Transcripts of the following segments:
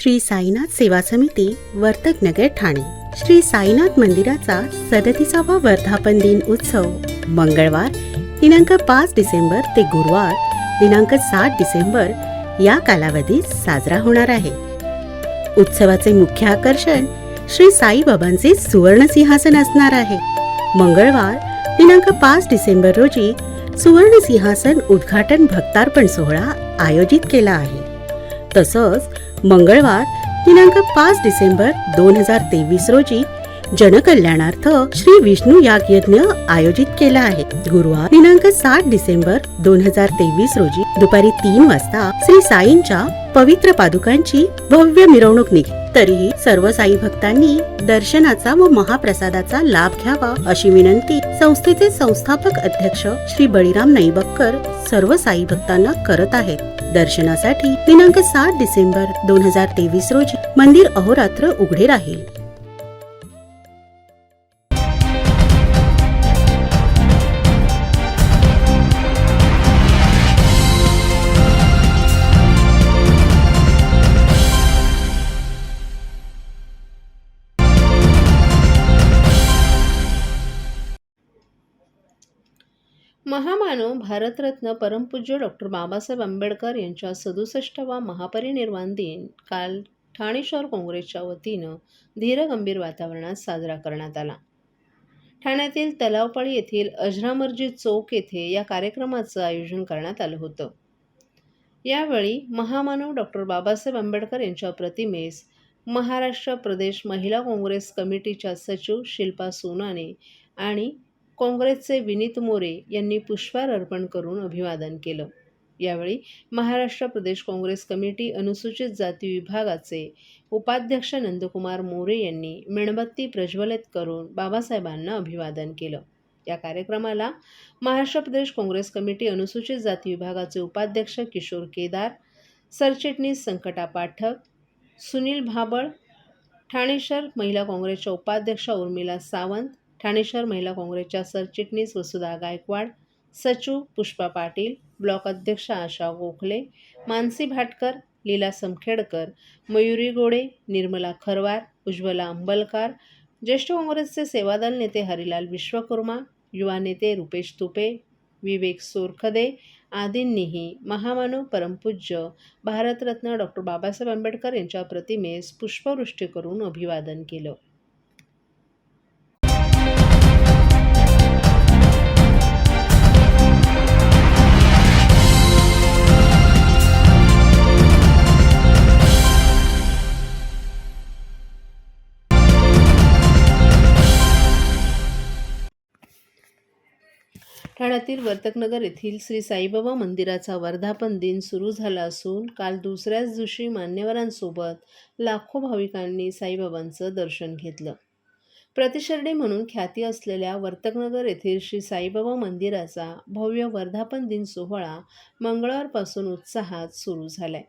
श्री साईनाथ सेवा समिती वर्तकनगर ठाणे श्री साईनाथ मंदिराचा 37वा वर्धापन दिन उत्सव मंगळवार दिनांक 5 डिसेंबर ते गुरुवार दिनांक 7 डिसेंबर या कालावधीत साजरा होणार आहे. उत्सवाचे मुख्य आकर्षण श्री साईबाबांचे सुवर्ण सिंहासन असणार आहे. मंगळवार दिनांक 5 डिसेंबर रोजी सुवर्ण सिंहासन उद्घाटन भक्तार्पण सोहळा आयोजित केला आहे. तसंच मंगळवार दिनांक 5 डिसेंबर 2023 रोजी जनकल्याणार्थ श्री विष्णू याग यज्ञ आयोजित केला आहे. गुरुवार दिनांक 7 डिसेंबर 2023 रोजी दुपारी 3 वाजता श्री साईंच्या पवित्र पादुकांची भव्य मिरवणूक निघेल. तरीही सर्व साई भक्तांनी दर्शनाचा व महाप्रसादाचा लाभ घ्यावा अशी विनंती संस्थेचे संस्थापक अध्यक्ष श्री बळीराम नैबक्कर सर्व साई भक्तांना करत आहेत. दर्शनासाठी दिनांक 7 डिसेंबर 2023 रोजी मंदिर अहोरात्र उघडे राहील. महामानव भारतरत्न परमपूज्य डॉक्टर बाबासाहेब आंबेडकर यांच्या 67वा महापरिनिर्वाण दिन काल ठाणे शहर काँग्रेसच्या वतीनं धीरगंभीर वातावरणात साजरा करण्यात आला. ठाण्यातील तलावपाळी येथील अजरामरजी चौक येथे या कार्यक्रमाचं आयोजन करण्यात आलं होतं. यावेळी महामानव डॉक्टर बाबासाहेब आंबेडकर यांच्या प्रतिमेस महाराष्ट्र प्रदेश महिला काँग्रेस कमिटीच्या सचिव शिल्पा सोनाने आणि काँग्रेसचे विनीत मोरे यांनी पुष्पहार अर्पण करून अभिवादन केलं. यावेळी महाराष्ट्र प्रदेश काँग्रेस कमिटी अनुसूचित जाती विभागाचे उपाध्यक्ष नंदकुमार मोरे यांनी मेणबत्ती प्रज्वलित करून बाबासाहेबांना अभिवादन केलं. या कार्यक्रमाला महाराष्ट्र प्रदेश काँग्रेस कमिटी अनुसूचित जाती विभागाचे उपाध्यक्ष किशोर केदार, सरचिटणीस संकटा पाठक, सुनील भाबळ, ठाणे शहर महिला काँग्रेसच्या उपाध्यक्षा उर्मिला सावंत, ठाणे शहर महिला काँग्रेसच्या सरचिटणीस वसुधा गायकवाड, सचिव पुष्पा पाटील, ब्लॉक अध्यक्ष आशा गोखले, मानसी भाटकर, लीला समखेडकर, मयुरी गोडे, निर्मला खरवार, उज्ज्वला अंबलकार, ज्येष्ठ काँग्रेसचे सेवादल नेते हरिलाल विश्वकर्मा, युवा नेते रुपेश तुपे, विवेक सोरखदे आदींनीही महामानव परमपूज्य भारतरत्न डॉक्टर बाबासाहेब आंबेडकर यांच्या प्रतिमेस पुष्पवृष्टी करून अभिवादन केलं. ठाण्यातील वर्तकनगर येथील श्री साईबाबा मंदिराचा वर्धापन दिन सुरू झाला असून काल दुसऱ्याच दिवशी मान्यवरांसोबत लाखो भाविकांनी साईबाबांचं दर्शन घेतलं. प्रतिशिर्डी म्हणून ख्याती असलेल्या वर्तकनगर येथील श्री साईबाबा मंदिराचा भव्य वर्धापन दिन सोहळा मंगळवारपासून उत्साहात सुरू झालाय.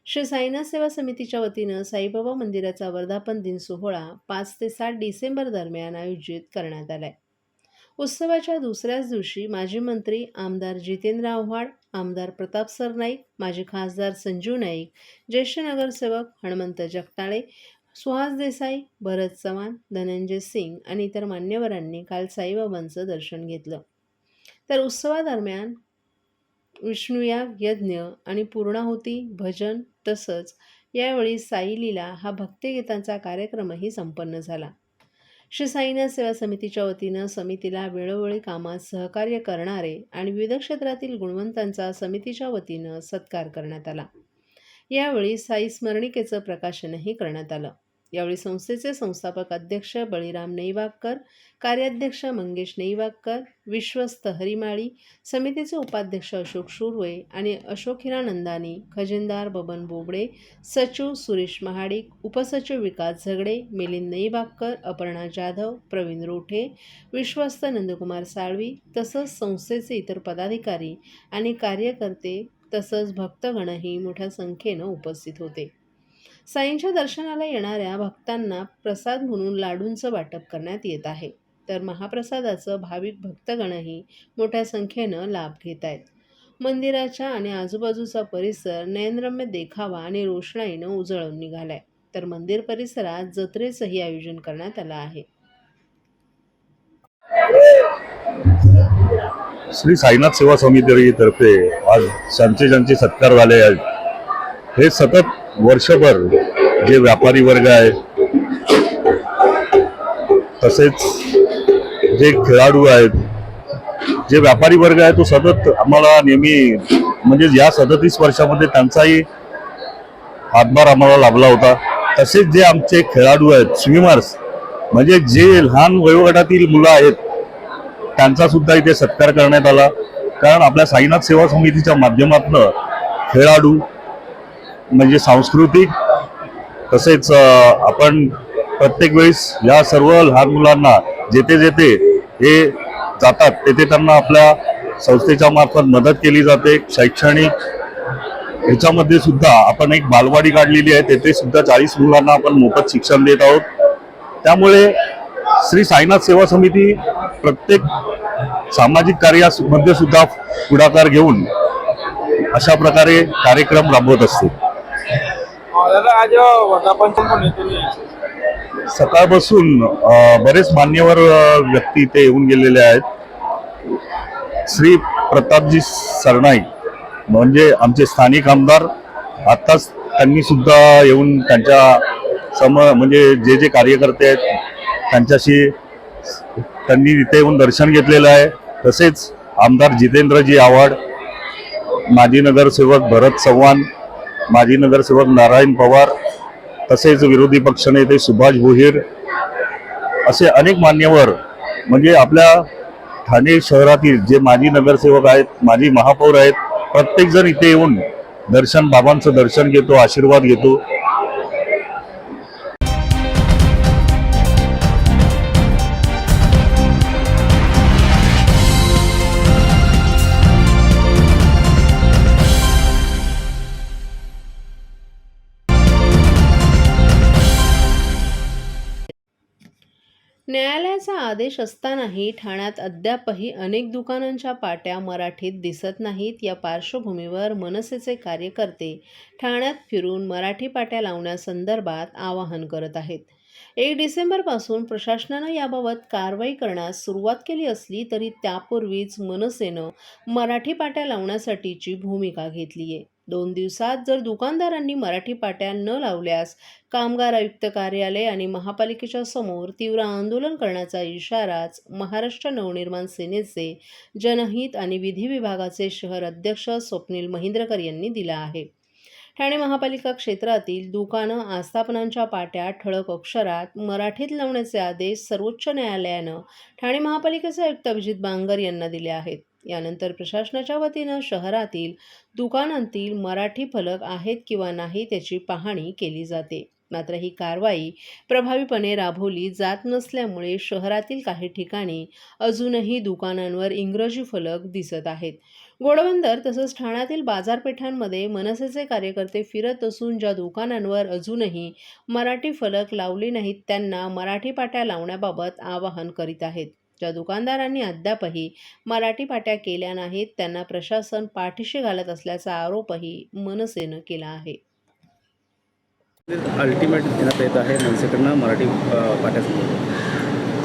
श्री साईनाथ सेवा समितीच्या वतीनं साईबाबा मंदिराचा वर्धापन दिन सोहळा 5 ते 7 डिसेंबर दरम्यान आयोजित करण्यात आलाय. उत्सवाच्या दुसऱ्याच दिवशी माजी मंत्री आमदार जितेंद्र आव्हाड, आमदार प्रताप सरनाईक, माजी खासदार संजीव नाईक, ज्येष्ठ नगरसेवक हनुमंत जगताळे, सुहास देसाई, भरत चव्हाण, धनंजय सिंग आणि इतर मान्यवरांनी काल साईबाबांचं दर्शन घेतलं. तर उत्सवादरम्यान विष्णुयाग यज्ञ आणि पूर्णाहुती, भजन तसंच यावेळी साई लीला हा भक्तिगीतांचा कार्यक्रमही संपन्न झाला. श्री साईनाथ सेवा समितीच्या वतीनं समितीला वेळोवेळी कामात सहकार्य करणारे आणि विविध क्षेत्रातील गुणवंतांचा समितीच्या वतीनं सत्कार करण्यात आला. यावेळी साई स्मरणिकेचं प्रकाशनही करण्यात आलं. यावेळी संस्थेचे संस्थापक अध्यक्ष बळीराम नैवाक्कर, कार्याध्यक्ष मंगेश नैवाक्कर, विश्वस्त हरिमाळी, समितीचे उपाध्यक्ष अशोक शुरवे आणि अशोक हिरानंदानी, खजिनदार बबन बोबडे, सचिव सुरेश महाडिक, उपसचिव विकास झगडे, मिलिंद नैवाक्कर, अपर्णा जाधव, प्रवीण रोठे, विश्वस्त नंदकुमार साळवी तसंच संस्थेचे इतर पदाधिकारी आणि कार्यकर्ते तसंच भक्तगणही मोठ्या संख्येनं उपस्थित होते. साईंच्या दर्शनाला येणाऱ्या भक्तांना प्रसाद म्हणून लाडूंचं वाटप करण्यात येत आहे. तर महाप्रसादाचं भाविक भक्तगणही मोठ्या संख्येनं लाभ घेत आहेत. मंदिराच्या आणि आजूबाजूचा परिसर नयनरम्य देखावा आणि रोषणाईनं उजळून निघालाय. तर मंदिर परिसरात जत्रेचंही आयोजन करण्यात आलं आहे. श्री साईनाथ सेवा समितीतर्फे आज ज्यांचे सत्कार झाले आहेत हे सतत वर्षभर जे व्यापारी वर्ग आहे तसेच जे खेळाडू आहेत जे व्यापारी वर्ग आहे तो सतत आम्हाला नेहमी म्हणजे या 37 वर्षामध्ये त्यांचाही हातभार आम्हाला लाभला होता. तसेच जे आमचे खेळाडू आहेत स्विमर्स म्हणजे जे लहान वयोगटातील मुलं आहेत त्यांचा सुद्धा इथे सत्कार करण्यात आला. कारण आपल्या साईनाथ सेवा समितीच्या माध्यमातून खेळाडू म्हणजे सांस्कृतिक तसेच आपण प्रत्येक वेळेस या सर्व लहान मुलांना जेथे जेथे हे जातात तेथे त्यांना आपल्या संस्थेच्या मार्फत मदत केली जाते. शैक्षणिक ह्याच्यामध्ये सुद्धा आपण एक बालवाडी काढलेली आहे, तेथे सुद्धा 40 मुलांना आपण मोफत शिक्षण देत आहोत. त्यामुळे श्री साईनाथ सेवा समिती प्रत्येक सामाजिक कार्यामध्ये सुद्धा पुढाकार घेऊन अशा प्रकारे कार्यक्रम राबवत असते. सकाळपासून बरेच मान्यवर व्यक्ती इथे येऊन गेलेले आहेत. श्री प्रतापजी सरनाईक म्हणजे आमचे स्थानिक आमदार आत्ताच त्यांनी सुद्धा येऊन त्यांच्या म्हणजे जे जे कार्यकर्ते आहेत त्यांच्याशी त्यांनी इथे येऊन दर्शन घेतलेलं आहे. तसेच आमदार जितेंद्रजी आव्हाड, माजी नगरसेवक भरत चव्हाण, माजी नगरसेवक नारायण पवार, तसेच विरोधी पक्षनेते सुभाष भोईर असे अनेक मान्यवर म्हणजे आपल्या ठाणे शहरातील जे माजी नगरसेवक आहेत, माजी महापौर आहेत, प्रत्येक जण इथे येऊन बाबांचं दर्शन घेतो, आशीर्वाद घेतो. न्यायालयाचा आदेश असतानाही ठाण्यात अद्यापही अनेक दुकानांच्या पाट्या मराठीत दिसत नाहीत. या पार्श्वभूमीवर मनसेचे कार्यकर्ते ठाण्यात फिरून मराठी पाट्या लावण्यासंदर्भात आवाहन करत आहेत. 1 डिसेंबरपासून प्रशासनानं याबाबत कारवाई करण्यास सुरुवात केली असली तरी त्यापूर्वीच मनसेनं मराठी पाट्या लावण्यासाठीची भूमिका घेतली आहे. 2 दिवसात जर दुकानदारांनी मराठी पाट्या न लावल्यास कामगार आयुक्त कार्यालय आणि महापालिकेच्या समोर तीव्र आंदोलन करण्याचा इशाराच महाराष्ट्र नवनिर्माण सेनेचे जनहित आणि विधी विभागाचे शहर अध्यक्ष स्वप्नील महिंद्रकर यांनी दिला आहे. ठाणे महापालिका क्षेत्रातील दुकानं, आस्थापनांच्या पाट्या ठळक अक्षरात मराठीत लावण्याचे आदेश सर्वोच्च न्यायालयानं ठाणे महापालिकेचे आयुक्त अभिजित बांगर यांना दिले आहेत. यानंतर प्रशासनाच्या वतीनं शहरातील दुकानांतील मराठी फलक आहेत किंवा नाही त्याची पाहणी केली जाते. मात्र ही कारवाई प्रभावीपणे राबवली जात नसल्यामुळे शहरातील काही ठिकाणी अजूनही दुकानांवर इंग्रजी फलक दिसत आहेत. घोडबंदर तसंच ठाण्यातील बाजारपेठांमध्ये मनसेचे कार्यकर्ते फिरत असून ज्या दुकानांवर अजूनही मराठी फलक लावले नाहीत त्यांना मराठी पाट्या लावण्याबाबत आवाहन करीत आहेत. ज्या दुकानदारांनी अद्यापही मराठी पाट्या केल्या नाहीत त्यांना प्रशासन पाठीशी घालत असल्याचा आरोपही मनसेनं केला आहे. अल्टिमेट देण्यात येत आहे मनसेकडनं मराठी पाट्यासंदर्भात.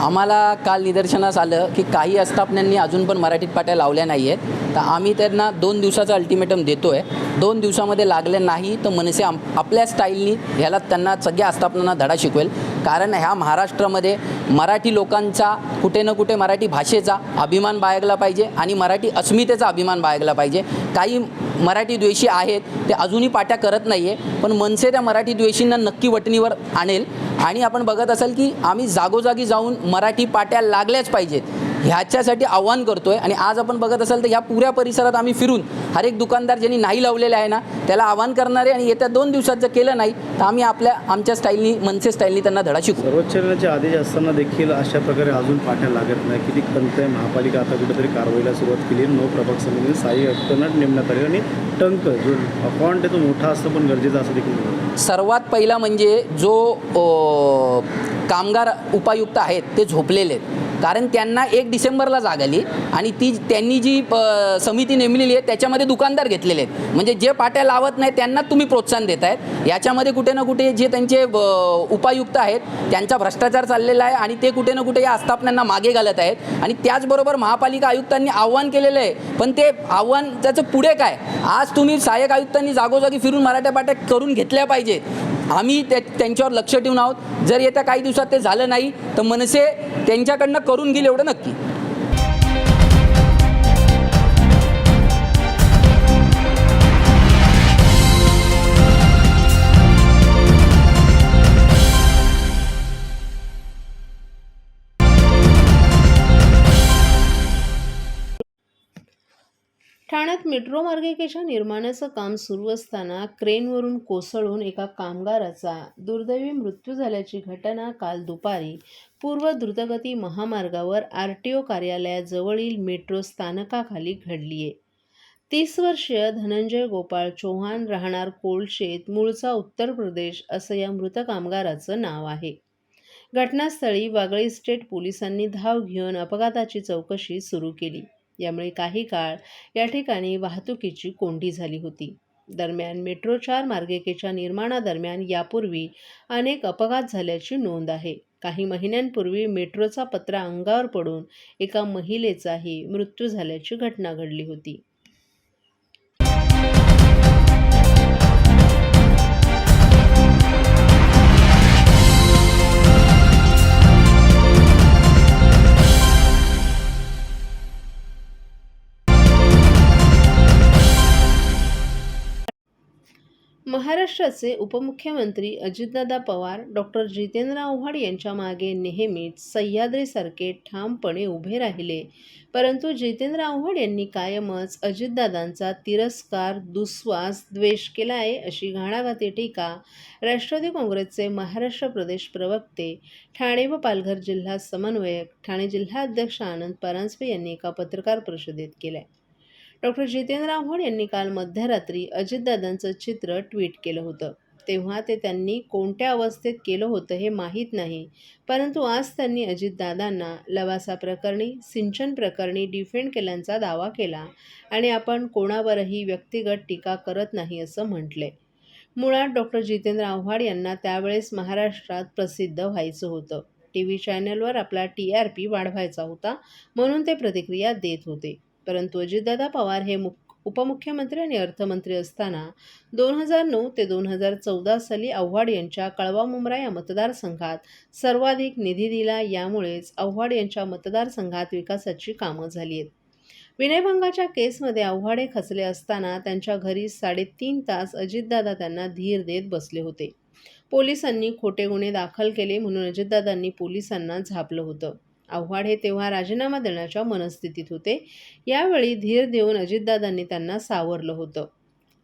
आम्हाला काल निदर्शनास आलं की काही आस्थापनांनी अजून पण मराठीत पाट्या लावल्या नाही आहेत. तर आम्ही त्यांना 2 दिवसाचं अल्टिमेटम देतो आहे. 2 दिवसामध्ये लागले नाही तर मनसे आपल्या स्टाईलनी ह्याला त्यांना सगळ्या आस्थापनांना धडा शिकवेल. कारण ह्या महाराष्ट्रामध्ये मराठी लोकांचा कुठे ना कुठे मराठी भाषेचा अभिमान बाळगला पाहिजे आणि मराठी अस्मितेचा अभिमान बाळगला पाहिजे. काही मराठी द्वेषी आहेत ते अजूनही पाट्या करत नाही आहे, पण मनसे त्या मराठी द्वेषींना नक्की वटणीवर आणेल. आणि आपण बघत असाल की आम्ही जागोजागी जाऊन मराठी पाट्या लागल्याच पाहिजेत ह्याच्यासाठी आव्हान करतो आहे. आणि आज आपण बघत असाल तर ह्या पुऱ्या परिसरात आम्ही फिरून हर एक दुकानदार ज्यांनी नाही लावलेले आहे ना त्याला आव्हान करणार आहे. आणि येत्या 2 दिवसात जर केलं नाही तर आम्ही आमच्या स्टाईलनी मनसे स्टाईलनी त्यांना धडा शिकू. सर्वोच्च न्यायालयाचे आदेश असताना देखील अशा प्रकारे अजून पाट्या लागत नाही. किती खंत आहे. महापालिका आता कुठेतरी कारवाईला सुरुवात केली. नो प्रभाग समितीने साई आयुक्तांना नेमण्यात आले आणि टंक जो अकाउंट आहे तो मोठा असतं पण गरजेचं असं देखील. सर्वात पहिला म्हणजे जो कामगार उपायुक्त आहेत ते झोपलेले आहेत. कारण त्यांना 1 डिसेंबरला जाग आली आणि त्यांनी जी समिती नेमलेली आहे त्याच्यामध्ये दुकानदार घेतलेले आहेत. म्हणजे जे पाट्या लावत नाही त्यांना तुम्ही प्रोत्साहन देत आहेत. याच्यामध्ये कुठे ना कुठे जे त्यांचे उपायुक्त आहेत त्यांचा भ्रष्टाचार चाललेला आहे आणि ते कुठे ना कुठे या आस्थापनांना मागे घालत आहेत. आणि त्याचबरोबर महापालिका आयुक्तांनी आव्हान केलेलं आहे, पण ते आव्हान त्याचं पुढे काय? आज तुम्ही सहाय्यक आयुक्तांनी जागोजागी फिरून मराठा पाट्या करून घेतल्या पाहिजेत. आम्ही त्यांच्यावर लक्ष ठेवून आहोत. जर येत्या काही दिवसात ते झालं नाही तर मनसे त्यांच्याकडनं करून घेईल एवढं नक्की. ठाण्यात मेट्रो मार्गिकेच्या निर्माणाचं काम सुरू असताना क्रेनवरून कोसळून एका कामगाराचा दुर्दैवी मृत्यू झाल्याची घटना काल दुपारी पूर्व द्रुतगती महामार्गावर RTO कार्यालयाजवळील मेट्रो स्थानकाखाली घडली आहे. 30 वर्षीय धनंजय गोपाळ चौहान, राहणार कोलशेत, मूळचा उत्तर प्रदेश, असं या मृत कामगाराचं नाव आहे. घटनास्थळी वागळे इस्टेट पोलिसांनी धाव घेऊन अपघाताची चौकशी सुरू केली. यामुळे काही काळ या ठिकाणी वाहतुकीची कोंडी झाली होती. दरम्यान मेट्रो 4 मार्गिकेच्या निर्माणादरम्यान यापूर्वी अनेक अपघात झाल्याची नोंद आहे. काही महिन्यांपूर्वी मेट्रोचा पत्रा अंगावर पडून एका महिलेचाही मृत्यू झाल्याची घटना घडली होती. महाराष्ट्राचे उपमुख्यमंत्री अजितदादा पवार डॉक्टर जितेंद्र आव्हाड यांच्या मागे नेहमीच सह्याद्रीसारखे ठामपणे उभे राहिले, परंतु जितेंद्र आव्हाड यांनी कायमच अजितदादांचा तिरस्कार, दुस्वास, द्वेष केला आहे, अशी घाणाघाती टीका राष्ट्रवादी काँग्रेसचे महाराष्ट्र प्रदेश प्रवक्ते, ठाणे व पालघर जिल्हा समन्वयक, ठाणे जिल्हाध्यक्ष आनंद परांजपे यांनी एका पत्रकार परिषदेत केल्या. डॉक्टर जितेंद्र आव्हाड यांनी काल मध्यरात्री अजितदादांचं चित्र ट्विट केलं होतं. तेव्हा ते त्यांनी कोणत्या अवस्थेत केलं होतं हे माहीत नाही, परंतु आज त्यांनी अजितदादांना लवासा प्रकरणी, सिंचन प्रकरणी डिफेंड केल्याचा दावा केला आणि आपण कोणावरही व्यक्तिगत टीका करत नाही असं म्हटलंय. मुळात डॉक्टर जितेंद्र आव्हाड यांना त्यावेळेस महाराष्ट्रात प्रसिद्ध व्हायचं होतं. TV चॅनलवर आपला TRP वाढवायचा होता, म्हणून ते प्रतिक्रिया देत होते. परंतु अजितदादा पवार हे उपमुख्यमंत्री आणि अर्थमंत्री असताना 2009 ते 2014 साली आव्हाड यांच्या कळवा मुंब्रा या मतदारसंघात सर्वाधिक निधी दिला. यामुळेच आव्हाड यांच्या मतदारसंघात विकासाची कामं झाली आहेत. विनयभंगाच्या केसमध्ये आव्हाड हे खचले असताना त्यांच्या घरी 3.5 तास अजितदादा त्यांना धीर देत बसले होते. पोलिसांनी खोटे गुन्हे दाखल केले म्हणून अजितदादांनी पोलिसांना झापलं होतं. आव्हाड हे तेव्हा राजीनामा देण्याच्या मनस्थितीत होते. यावेळी धीर देऊन अजितदादांनी त्यांना सावरलं होतं.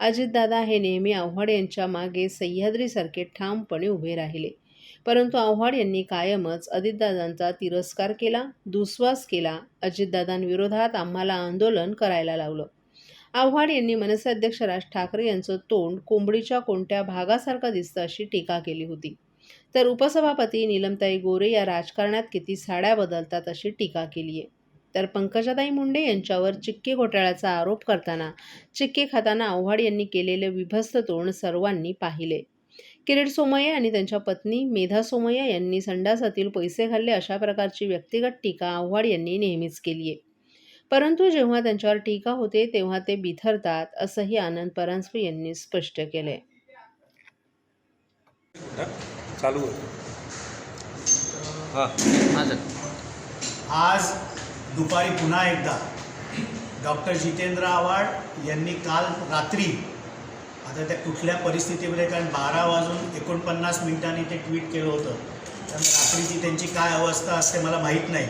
अजितदादा हे नेहमी आव्हाड यांच्या मागे सह्याद्रीसारखे ठामपणे उभे राहिले, परंतु आव्हाड यांनी कायमच अजितदादांचा तिरस्कार केला, दुस्वास केला. अजितदादांविरोधात आम्हाला आंदोलन करायला लावलं. आव्हाड यांनी मनसे अध्यक्ष राज ठाकरे यांचं तोंड कोंबडीच्या कोणत्या भागासारखं दिसतं अशी टीका केली होती. तर उपसभापती नीलमताई गोरे या राजकारणात किती साड्या बदलतात अशी टीका केली आहे. तर पंकजाताई मुंडे यांच्यावर चिक्की घोटाळ्याचा आरोप करताना चिक्की खाताना आव्हाड यांनी केलेले विभत्स तोंड सर्वांनी पाहिले. किरीट सोमय्या आणि त्यांच्या पत्नी मेधा सोमय्या यांनी संडासातील पैसे खाल्ले अशा प्रकारची व्यक्तिगत टीका आव्हाड यांनी नेहमीच केली आहे. परंतु जेव्हा त्यांच्यावर टीका होते तेव्हा ते बिथरतात, असंही आनंद परांजपे यांनी स्पष्ट केलंय. चालू आज दुपारी पुन्हा एकदा डॉक्टर जितेंद्र आव्हाड यांनी काल रात्री, आता त्या कुठल्या परिस्थितीमध्ये, कारण 12:49 ते ट्विट केलं होतं, त्यामुळे रात्रीची त्यांची काय अवस्था असते मला माहीत नाही.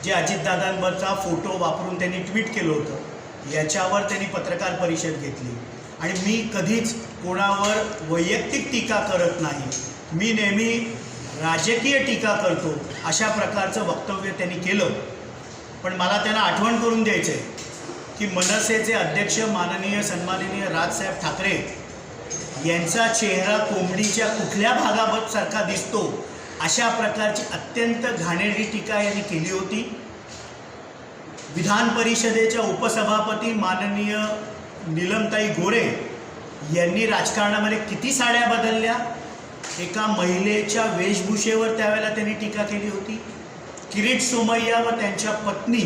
जे अजितदादांवरचा फोटो वापरून त्यांनी ट्विट केलं होतं याच्यावर त्यांनी पत्रकार परिषद घेतली. आणि मी कधीच कोणावर वैयक्तिक टीका करत नाही, मी नेहमी राजकीय टीका करतो, अशा प्रकारचं वक्तव्य त्यांनी केलं. पण मला त्यांना आठवण करून द्यायचं आहे की मनसेचे अध्यक्ष माननीय सन्माननीय राजसाहेब ठाकरे यांचा चेहरा कोंबडीच्या कुठल्या भागासारखा दिसतो अशा प्रकारची अत्यंत घाणेरडी टीका यांनी केली होती. विधान परिषदेच्या उपसभापती माननीय नीलमताई गोरे यांनी राजकारणामध्ये किती साड्या बदलल्या, एका महिलेच्या वेशभूषेवर त्यावेळेला त्यांनी टीका केली होती. किरीट सोमय्या व त्यांच्या पत्नी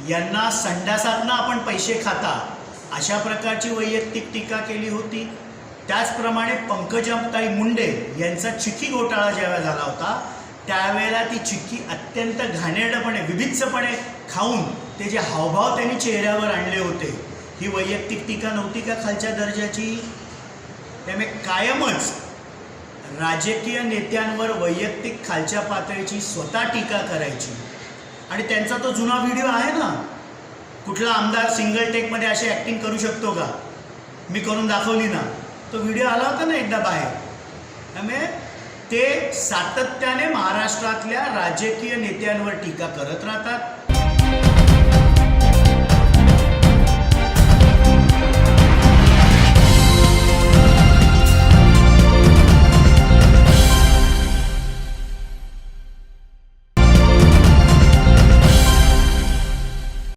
यांना संडासातनं आपण पैसे खाता अशा प्रकारची वैयक्तिक टीका केली होती. त्याचप्रमाणे पंकजाताई मुंडे यांचा चिक्की घोटाळा ज्यावेळेला झाला होता त्यावेळेला ती चिक्की अत्यंत घाणेरडपणे विभित्सपणे खाऊन ते जे हावभाव त्यांनी चेहऱ्यावर आणले होते, ही वैयक्तिक टीका नव्हती का खालच्या दर्जाची? त्यामुळे कायमच राजकीय नेत्यांवर वैयक्तिक खालच्या पातळीची स्वतः टीका करायची. आणि त्यांचा तो जुना व्हिडिओ आहे ना, कुठला आमदार सिंगल टेकमध्ये अशी ॲक्टिंग करू शकतो का, मी करून दाखवली ना, तो व्हिडिओ आला होता ना एकदा बाहेर. त्यामुळे ते सातत्याने महाराष्ट्रातल्या राजकीय नेत्यांवर टीका करत राहतात.